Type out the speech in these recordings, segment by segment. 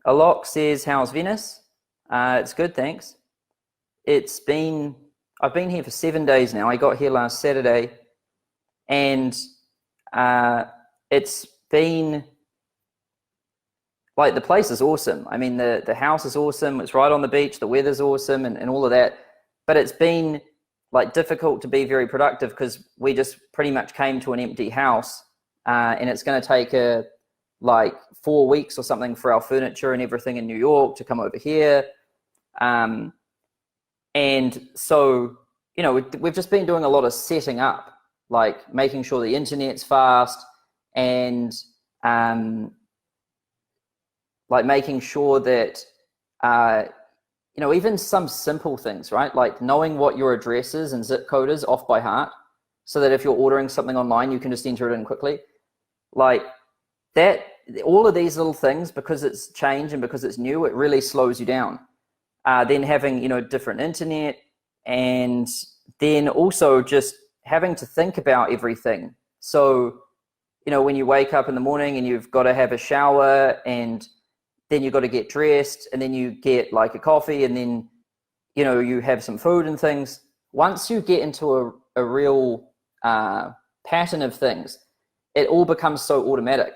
Alok says, how's Venice? It's good, thanks. I've been here for 7 days now. I got here last Saturday, and it's been like, the place is awesome. I mean, the house is awesome. It's right on the beach. The weather's awesome and all of that. But it's been like difficult to be very productive because we just pretty much came to an empty house, and it's going to take like 4 weeks or something for our furniture and everything in New York to come over here. And so, we've just been doing a lot of setting up, like making sure the internet's fast, and like making sure that, even some simple things, right? Like knowing what your address is and zip code is off by heart, so that if you're ordering something online, you can just enter it in quickly. Like that, all of these little things, because it's change and because it's new, it really slows you down. Then having, different internet, and then also just having to think about everything. So, when you wake up in the morning and you've got to have a shower, and then you've got to get dressed, and then you get like a coffee, and then, you have some food and things. Once you get into a real pattern of things, it all becomes so automatic.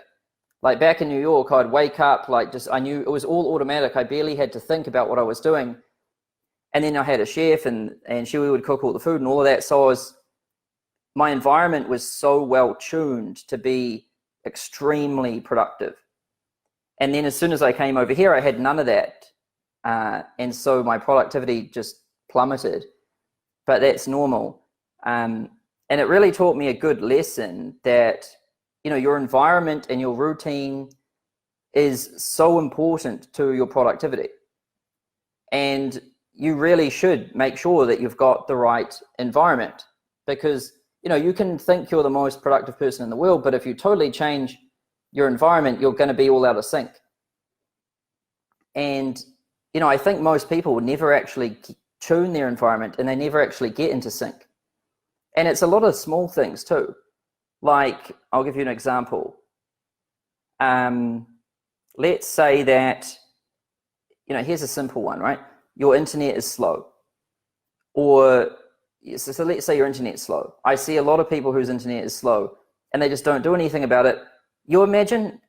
Like back in New York, I'd wake up, I knew it was all automatic. I barely had to think about what I was doing. And then I had a chef, and she would cook all the food and all of that. So my environment was so well tuned to be extremely productive. And then as soon as I came over here, I had none of that. And so my productivity just plummeted, but that's normal. And it really taught me a good lesson that, your environment and your routine is so important to your productivity. And you really should make sure that you've got the right environment, because, you can think you're the most productive person in the world, but if you totally change your environment, you're going to be all out of sync. And, I think most people never actually tune their environment, and they never actually get into sync. And it's a lot of small things too. Like, I'll give you an example. Let's say that, here's a simple one, right? Your internet is slow. Or, so let's say your internet's slow. I see a lot of people whose internet is slow, and they just don't do anything about it. You imagine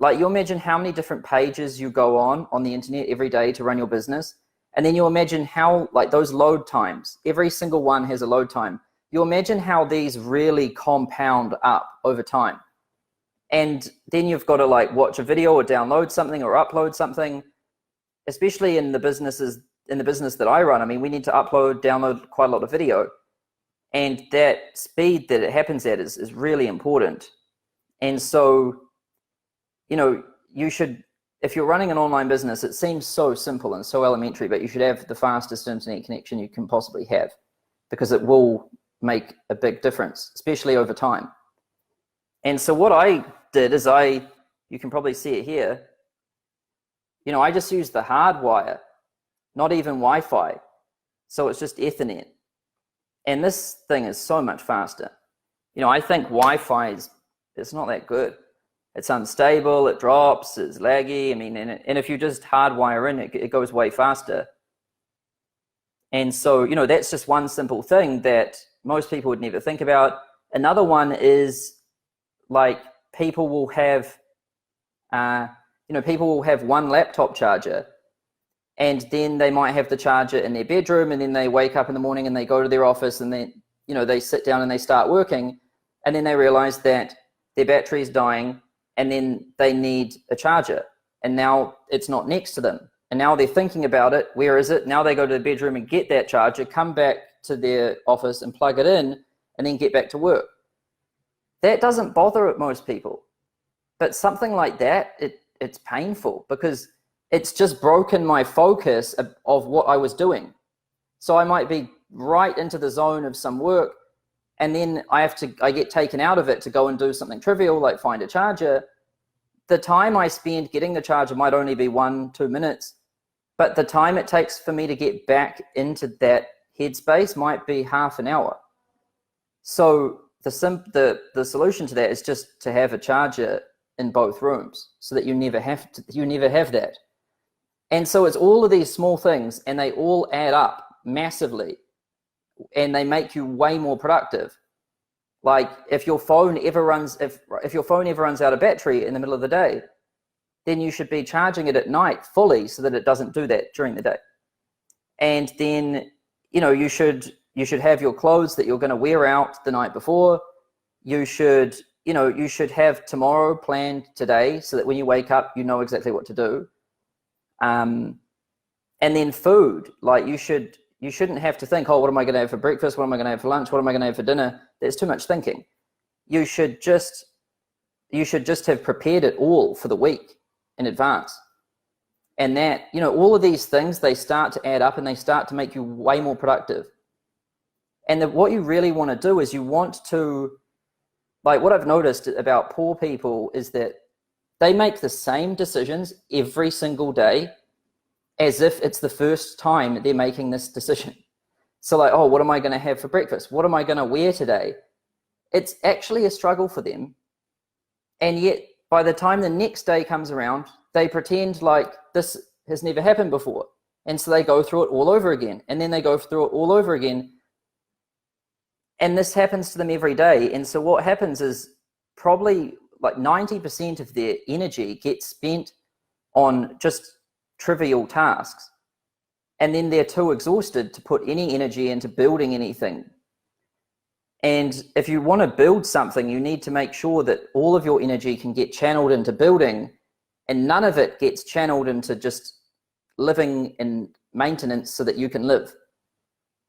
how many different pages you go on the internet every day to run your business. And then you imagine how, like, those load times, every single one has a load time. You imagine how these really compound up over time. And then you've got to like watch a video or download something or upload something, especially in the business that I run. I mean, we need to download quite a lot of video. And that speed that it happens at is really important. And so, you should, if you're running an online business, it seems so simple and so elementary, but you should have the fastest internet connection you can possibly have, because it will make a big difference, especially over time. And so what I did is you can probably see it here, I just used the hard wire, not even Wi-Fi. So it's just Ethernet. And this thing is so much faster. I think Wi-Fi it's not that good. It's unstable, it drops, it's laggy. I mean, and if you just hardwire in, it goes way faster. And so, that's just one simple thing that most people would never think about. Another one is, like, people will have one laptop charger, and then they might have the charger in their bedroom, and then they wake up in the morning and they go to their office, and then, they sit down and they start working, and then they realize that their battery is dying, and then they need a charger, and now it's not next to them. And now they're thinking about it. Where is it? Now they go to the bedroom and get that charger, come back to their office and plug it in, and then get back to work. That doesn't bother most people. But something like that, it's painful, because it's just broken my focus of what I was doing. So I might be right into the zone of some work, and then I get taken out of it to go and do something trivial, like find a charger. The time I spend getting the charger might only be 1-2 minutes, but the time it takes for me to get back into that headspace might be half an hour. So the solution to that is just to have a charger in both rooms, so that you never have that. And so it's all of these small things, and they all add up massively, and they make you way more productive. Like if your phone ever runs, if your phone ever runs out of battery in the middle of the day, then you should be charging it at night fully so that it doesn't do that during the day. And then, you know, you should have your clothes that you're going to wear out the night before. You should, you know, you should have tomorrow planned today so that when you wake up, you know exactly what to do. And then food, like you shouldn't have to think, oh, what am I going to have for breakfast? What am I going to have for lunch? What am I going to have for dinner? There's too much thinking. You should just have prepared it all for the week in advance. And that, you know, all of these things, they start to add up and they start to make you way more productive. And what you really want to do is you want to, like what I've noticed about poor people is that they make the same decisions every single day as if it's the first time they're making this decision. So like, oh, what am I going to have for breakfast? What am I going to wear today? It's actually a struggle for them. And yet by the time the next day comes around, they pretend like this has never happened before. And so they go through it all over again. And then they go through it all over again. And this happens to them every day. And so what happens is probably like 90% of their energy gets spent on just trivial tasks. And then they're too exhausted to put any energy into building anything. And if you want to build something, you need to make sure that all of your energy can get channeled into building, and none of it gets channeled into just living in maintenance so that you can live.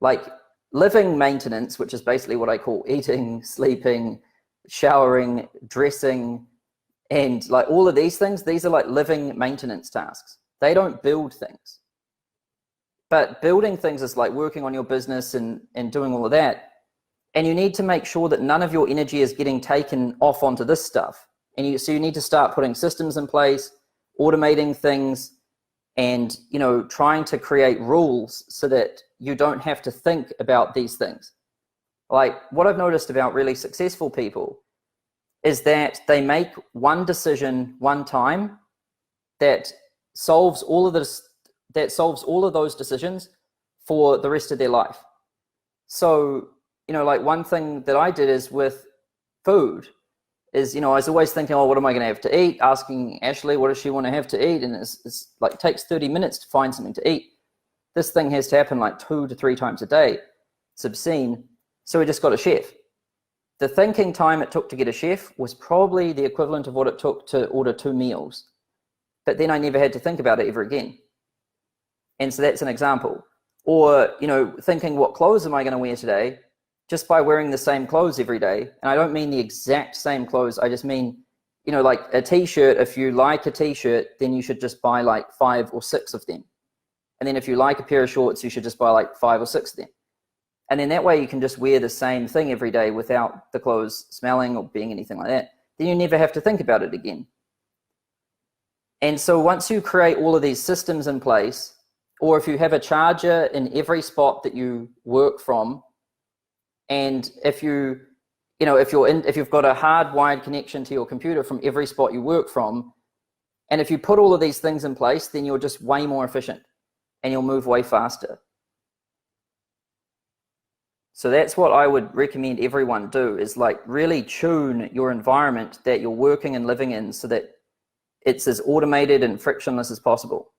Like living maintenance, which is basically what I call eating, sleeping, showering, dressing, and like all of these things, these are like living maintenance tasks. They don't build things. But building things is like working on your business and doing all of that. And you need to make sure that none of your energy is getting taken off onto this stuff. And so you need to start putting systems in place, automating things, and, you know, trying to create rules so that you don't have to think about these things. Like what I've noticed about really successful people is that they make one decision one time that solves all of this, that solves all of those decisions for the rest of their life. So, you know, like one thing that I did is with food is, you know, I was always thinking, oh, what am I going to have to eat? Asking Ashley, what does she want to have to eat? And it's like, it takes 30 minutes to find something to eat. This thing has to happen like 2 to 3 times a day. It's obscene. So we just got a chef. The thinking time it took to get a chef was probably the equivalent of what it took to order 2 meals. But then I never had to think about it ever again. And so that's an example. Or, you know, thinking, what clothes am I going to wear today? Just by wearing the same clothes every day. And I don't mean the exact same clothes. I just mean, you know, like a t-shirt. If you like a t-shirt, then you should just buy like 5 or 6 of them. And then if you like a pair of shorts, you should just buy like 5 or 6 of them. And then that way you can just wear the same thing every day without the clothes smelling or being anything like that. Then you never have to think about it again. And so once you create all of these systems in place, or if you have a charger in every spot that you work from, and if you know, if you've got a hardwired connection to your computer from every spot you work from, and if you put all of these things in place, then you're just way more efficient and you'll move way faster. So that's what I would recommend everyone do, is like really tune your environment that you're working and living in so that it's as automated and frictionless as possible.